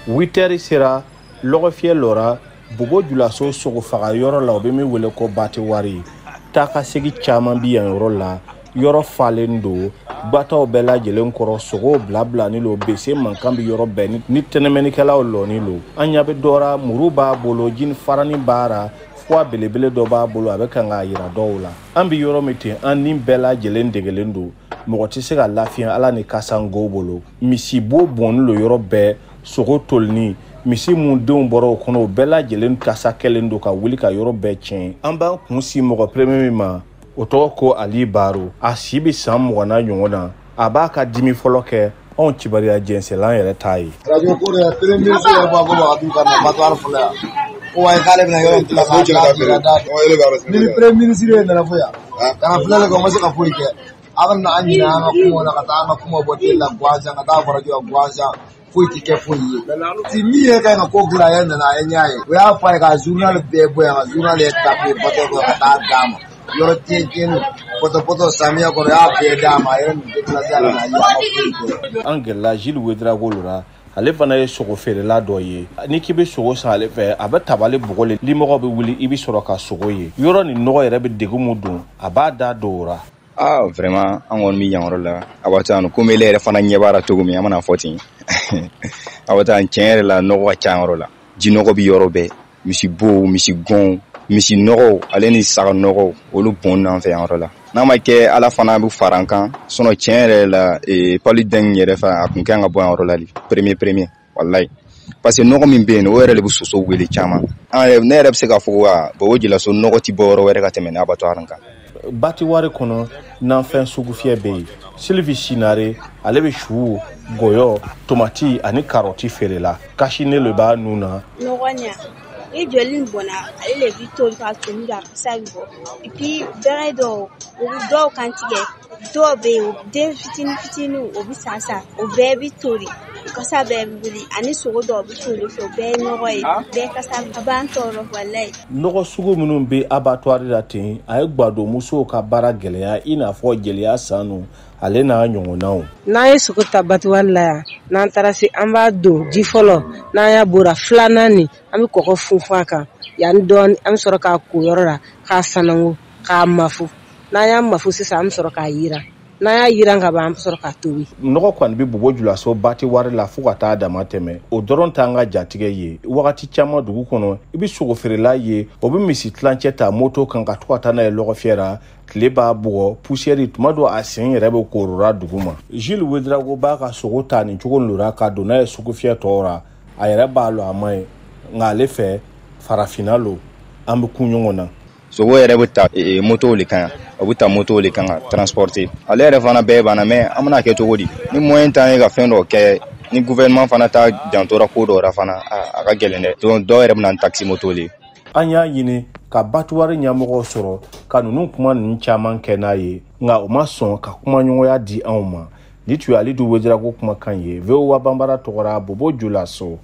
8h sera lɔgɔ fiyɛ lɔra Bobo Dioulasso sogo faga yɔrɔ la o bɛ min wele ko Batiwari. Taa ka segin caman bi yan yɔrɔ la yɔrɔ falen don bataw bɛɛ lajɛlen kɔrɔ sogo bila ni lo bese mankan bi yɔrɔ bɛɛ ni tɛnɛmɛnikɛlaw lɔni lo an ɲa bɛ dɔra muru b'a bolo jini farani baara fwa belebele dɔ b'a bolo a bɛ kan k'a yira dɔw la an bi yɔrɔ min ten an ni bɛɛ lajɛlen degelen don mɔgɔ tɛ se ka lafiya ala ni kasango bolo misi bo bɔnni lo yɔrɔ bɛɛ sogo tolini misi mun denw bɔra o kɔnɔ o bɛɛ lajɛlen kasa kɛlen don ka wuli ka yɔrɔ bɛɛ tiɲɛ an b'an kun si mɔgɔ premier min ma o tɔgɔ ko Ali Baro a si bi san 20 na ɲɔgɔn na a b'a ka dimi fɔlɔ kɛ anw cibariya jɛnsɛlan yɛrɛ t'a ye radio ko de premier ministre yɛrɛ b'a bolo a dun ka na Batuwari fɔlɔ yan ko wayi k'ale bɛna yɔrɔ tila ka ni premier ministre ye nana fɔ yan kana filɛ ko ma se ka foyi kɛ a bɛ na an ɲinɛ an ka kuma na ka taa an ka kuma bɔ tele la Guanzan ka taa fara jɔ Guanzan foyi tɛ kɛ foyi ye ti min ye ka ko dilan yɛrɛ nana a ye ɲa ye o y'a fɔ a ye ka journal bɛɛ bɔ yan ka journal yɛrɛ tape Batuwari ka taa d'a ma yɔrɔ tiɲɛ poto samiya kɔrɔ y'a bɛɛ d'a ma a yɛrɛ nin déplacé a nana ye an gɛrɛla Gilles Ouédraogo la ale fana ye sogo feerela dɔ ye ni k'i bɛ sogo san ale fɛ a bɛ tabali bugɔli limɔgɔ bɛ wuli i bɛ sɔrɔ ka sogo ye yɔrɔ ni nɔgɔ yɛrɛ bɛ degun mun don a b'a da dɔwra vraiment an kɔni bɛ yan yɔrɔ la a b'a taa komi ele yɛrɛ fana ɲɛ b'ara cogo min an mana fɔ ten a b'a taa tiɲɛ yɛrɛ la nɔgɔ ka ca yɔrɔ la ji nɔgɔ bɛ yɔrɔ bɛɛ misi bo misi gɔn misi nɔgɔ ale ni saga nɔgɔ olu bɔn n'an fɛ yan yɔrɔ la n'a ma kɛ ala fana bɛ fara an kan sinon tiɲɛ yɛrɛ la pali deng yɛrɛ fɛ a kun kan ka bɔ yan yɔrɔ la premier wallahi parce que nɔgɔ min bɛ yen o yɛrɛ de bɛ soso wele caman ne yɛrɛ bɛ se k'a fɔ Bobo Dioulasso nɔgɔ tɛ bɔ yɔrɔ wɛrɛ ka tɛmɛ n'a Batuwari kan Batiwari kɔnɔ nanfɛn sugu fiyɛ bɛ yen Sylvie Sinare ale bɛ su gɔyɔ tomati ani karɔti feerela kasi ne le b'a nun na nɔgɔnya i joli bɔnna ale le bi to ka tunu da kasa bɔ et puis bɛrɛ dɔw kan tigɛ dɔw bɛ yen den fitinin o bi sa o bɛɛ bi tori kasa bɛɛ bi wuli ani sogo dɔw bi tori fɛ o bɛɛ ye nɔgɔ ye bɛɛ kasa a b'an tɔɔrɔ walayi nɔgɔ sugu minnu bɛ abattoir la ten a ye gbado musow ka baara gɛlɛya i n'a fɔ jeliya sanu ale n'a ɲɔgɔnnaw n'an ye sogo ta Batuwari la yan n'an taara se an b'a don ji fɔlɔ n'an y'a bora filanan nin an bɛ kɔgɔ funfun a kan yanni dɔɔni an bɛ sɔrɔ k'a ko yɔrɔ la k'a sanango k'a mafu n'an y'a mafu sisan an bɛ sɔrɔ k'a yira n'an y'a yiran ka ban an bɛ sɔrɔ k'a tobi nɔgɔ kɔni bɛ Bobo Dioulasso Batiwari la fo ka taa dama tɛmɛ o dɔrɔn t'an ka jatigɛ ye wagati caman dugu kɔnɔ i bɛ sogo feerela ye o bɛ misi tilancɛ ta moto kan ka to ka taa n'a ye lɔgɔ fiyɛ la tile b'a bugɔ poussière tuma dɔ a sen yɛrɛ bɛ korora dugu ma Gilles Ouédraogo b'a ka sogo ta nin cogo lora ka don n'a ye sugu fiyɛ tɔw ra a yɛrɛ b'a lɔ a ma ye nka ale fɛ farafinna lo an bɛ kun ɲɔgɔn na sogo yɛrɛ bɛ ta moto le kan o bɛ ta moto le kan ka transporter ale yɛrɛ fana bɛɛ banna mais an bɛna kɛ cogo di ni moyen t'an ye ka fɛn dɔ kɛ ni gouvernement fana ta jantora ko dɔ la fana a ka gɛlɛn dɛ donc dɔw yɛrɛ bɛna taxi moto le an y'a ɲini ka Batuwari ɲɛmɔgɔw sɔrɔ ka ninnu kuma ninnu caman kɛ n'a ye nka o ma sɔn ka kumaɲɔgɔnya di anw ma ni tun ye Ali Ouédraogo kumakan ye VOA Banbara tɔgɔra Bobo Dioulasso